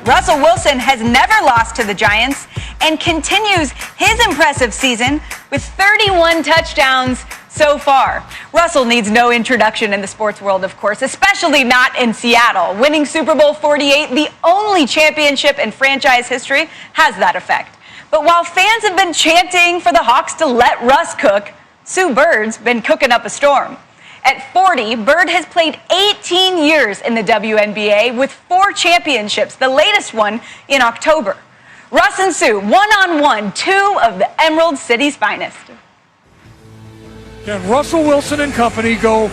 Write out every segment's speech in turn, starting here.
Russell Wilson has never lost to the Giants and continues his impressive season with 31 touchdowns so far. Russell needs no introduction in the sports world, of course, especially not in Seattle. Winning Super Bowl 48, the only championship in franchise history, has that effect. But while fans have been chanting for the Hawks to let Russ cook, Sue Bird's been cooking up a storm. At 40, Bird has played 18 years in the WNBA with 4 championships, the latest one in October. Russ and Sue, one-on-one, 2 of the Emerald City's finest. Can Russell Wilson and company go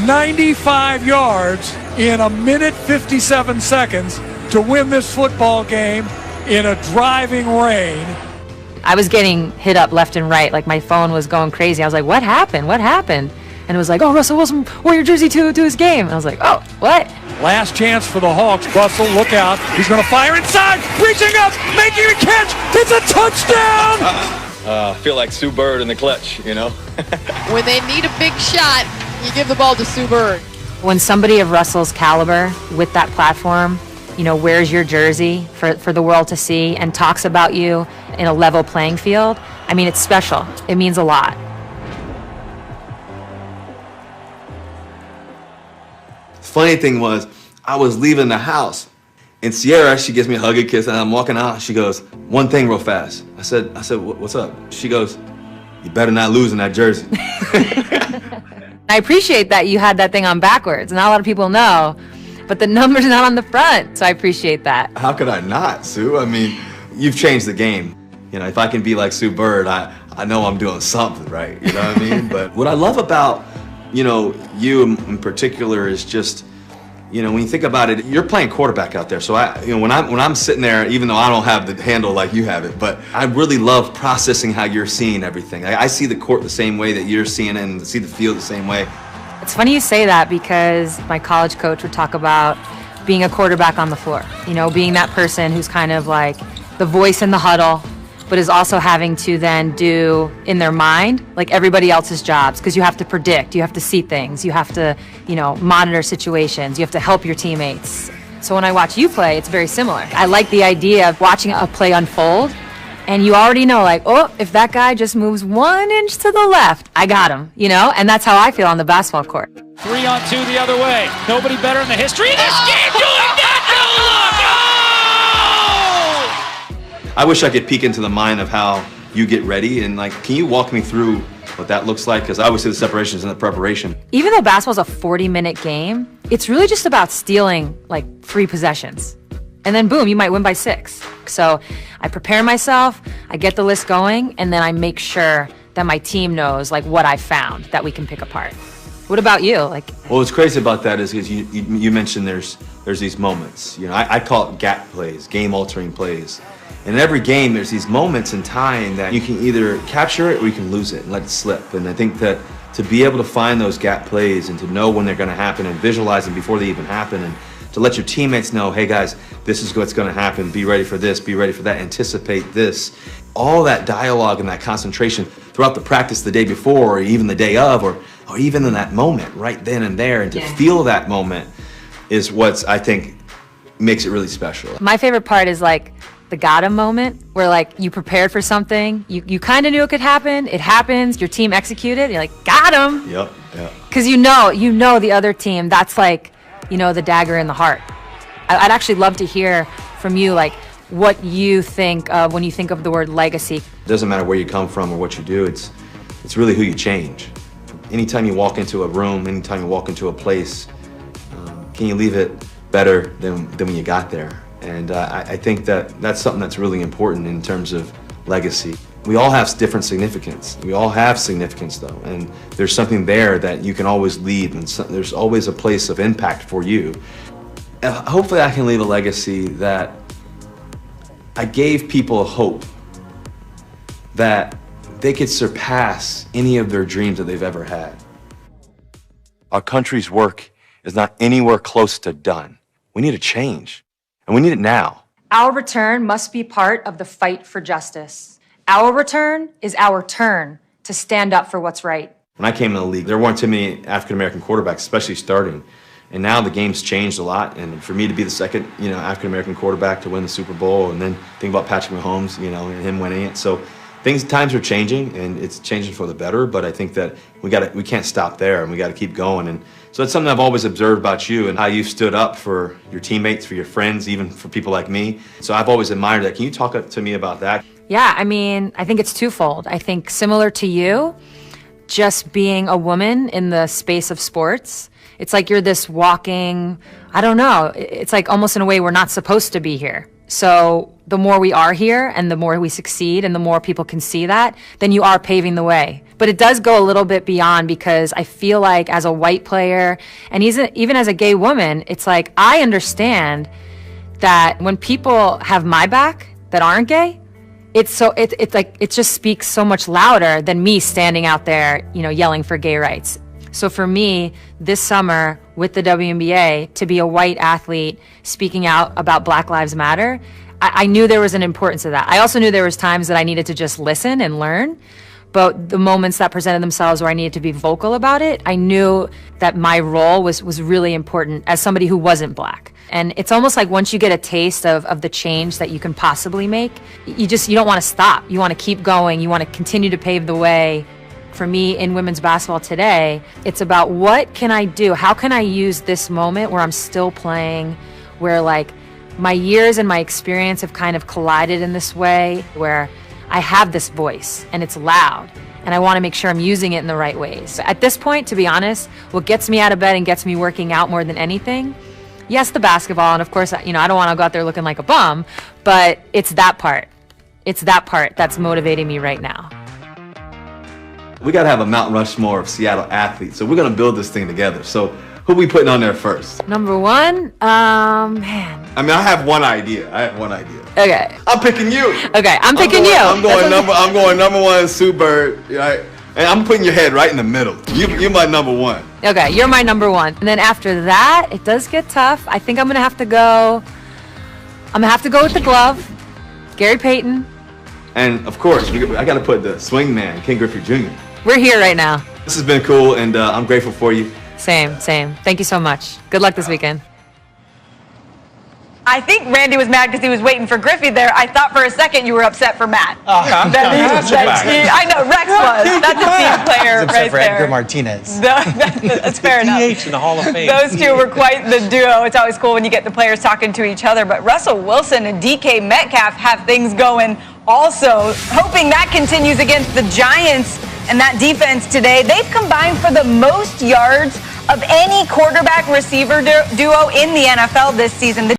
95 yards in 1:57 to win this football game in a driving rain? I was getting hit up left and right, like my phone was going crazy. I was like, what happened? What happened? And it was like, oh, Russell Wilson wore your jersey to his game. And I was like, oh, what? Last chance for the Hawks. Russell, look out. He's going to fire inside, reaching up, making a catch. It's a touchdown! I feel like Sue Bird in the clutch, you know? When they need a big shot, you give the ball to Sue Bird. When somebody of Russell's caliber with that platform, you know, wears your jersey for the world to see and talks about you in a level playing field, I mean, it's special. It means a lot. The funny thing was, I was leaving the house, and Sierra, she gives me a hug and kiss, and I'm walking out. She goes, one thing real fast. I said, what's up? She goes, you better not lose in that jersey. I appreciate that you had that thing on backwards. Not a lot of people know, but the number's not on the front, so I appreciate that. How could I not, Sue? I mean, you've changed the game. You know, if I can be like Sue Bird, I know I'm doing something right, you know what I mean? But what I love about, you know, you in particular is just, you know, when you think about it, you're playing quarterback out there. So when I'm sitting there, even though I don't have the handle like you have it, but I really love processing how you're seeing everything. I see the court the same way that you're seeing it, and see the field the same way. It's funny you say that because my college coach would talk about being a quarterback on the floor. You know, being that person who's kind of like the voice in the huddle, but is also having to then do in their mind like everybody else's jobs, because you have to predict, you have to see things, you have to, you know, monitor situations, you have to help your teammates. So when I watch you play, it's very similar. I like the idea of watching a play unfold, and you already know, like, oh, if that guy just moves 1 inch to the left, I got him, you know? And that's how I feel on the basketball court. 3-on-2 the other way. Nobody better in the history of this game doing that! I wish I could peek into the mind of how you get ready, and like, can you walk me through what that looks like? Because I always see the separations in the preparation. Even though basketball's a 40-minute game, it's really just about stealing like 3 possessions. And then boom, you might win by 6. So I prepare myself, I get the list going, and then I make sure that my team knows like what I found that we can pick apart. What about you? Like, well, what's crazy about that is you mentioned there's these moments. You know, I call it gap plays, game-altering plays. In every game, there's these moments in time that you can either capture it or you can lose it and let it slip. And I think that to be able to find those gap plays and to know when they're going to happen and visualize them before they even happen, and to let your teammates know, hey guys, this is what's going to happen. Be ready for this, be ready for that, anticipate this. All that dialogue and that concentration throughout the practice the day before, or even the day of, or even in that moment, right then and there, and to feel that moment is what's, I think, makes it really special. My favorite part is like the got him moment, where like you prepared for something, you kind of knew it could happen, it happens, your team executed, you're like, got him. Yep. Because you know the other team, that's like, you know, the dagger in the heart. I'd actually love to hear from you, like, what you think of when you think of the word legacy. It doesn't matter where you come from or what you do, it's really who you change. Anytime you walk into a room, anytime you walk into a place, can you leave it better than when you got there? And I think that's something that's really important in terms of legacy. We all have different significance. We all have significance though, and there's something there that you can always leave, and there's always a place of impact for you. Hopefully I can leave a legacy that I gave people a hope that they could surpass any of their dreams that they've ever had. Our country's work is not anywhere close to done. We need a change, and we need it now. Our return must be part of the fight for justice. Our return is our turn to stand up for what's right. When I came in the league, there weren't too many African-American quarterbacks, especially starting. And now the game's changed a lot, and for me to be the second, African-American quarterback to win the Super Bowl, and then think about Patrick Mahomes, and him winning it. So times are changing, and it's changing for the better, but I think that we can't stop there, and we got to keep going. And so that's something I've always observed about you and how you've stood up for your teammates, for your friends, even for people like me. So I've always admired that. Can you talk to me about that? Yeah, I mean, I think it's twofold. I think similar to you, just being a woman in the space of sports, it's like you're this walking, I don't know, it's like almost in a way we're not supposed to be here. So the more we are here and the more we succeed and the more people can see that, then you are paving the way. But it does go a little bit beyond, because I feel like as a white player and even as a gay woman, it's like I understand that when people have my back that aren't gay, it's like it just speaks so much louder than me standing out there, yelling for gay rights. So for me, this summer with the WNBA, to be a white athlete speaking out about Black Lives Matter, I knew there was an importance of that. I also knew there was times that I needed to just listen and learn, but the moments that presented themselves where I needed to be vocal about it, I knew that my role was really important as somebody who wasn't Black. And it's almost like once you get a taste of the change that you can possibly make, you don't want to stop. You want to keep going. You want to continue to pave the way. For me in women's basketball today, it's about what can I do? How can I use this moment where I'm still playing, where like my years and my experience have kind of collided in this way, where I have this voice and it's loud, and I want to make sure I'm using it in the right ways. At this point, to be honest, what gets me out of bed and gets me working out more than anything, yes, the basketball, and of course, I don't want to go out there looking like a bum, but it's that part. It's that part that's motivating me right now. We got to have a Mount Rushmore of Seattle athletes, so we're going to build this thing together. So who are we putting on there first? Number one, man. I mean, I have one idea. Okay. I'm picking you. Okay, I'm picking you. I'm going number one, Sue Bird, right? And I'm putting your head right in the middle. You're my number one. Okay, you're my number one. And then after that, it does get tough. I think I'm gonna have to go with the glove, Gary Payton. And of course, I got to put the swing man, Ken Griffey Jr. We're here right now. This has been cool, and I'm grateful for you. Same. Thank you so much. Good luck this weekend. I think Randy was mad because he was waiting for Griffey there. I thought for a second you were upset for Matt. I know, Rex was. That's a team player right for there. Edgar Martinez. That's fair enough. DH in the Hall of Fame. Those two were quite the duo. It's always cool when you get the players talking to each other. But Russell Wilson and DK Metcalf have things going also. Hoping that continues against the Giants and that defense today. They've combined for the most yards of any quarterback receiver duo in the NFL this season.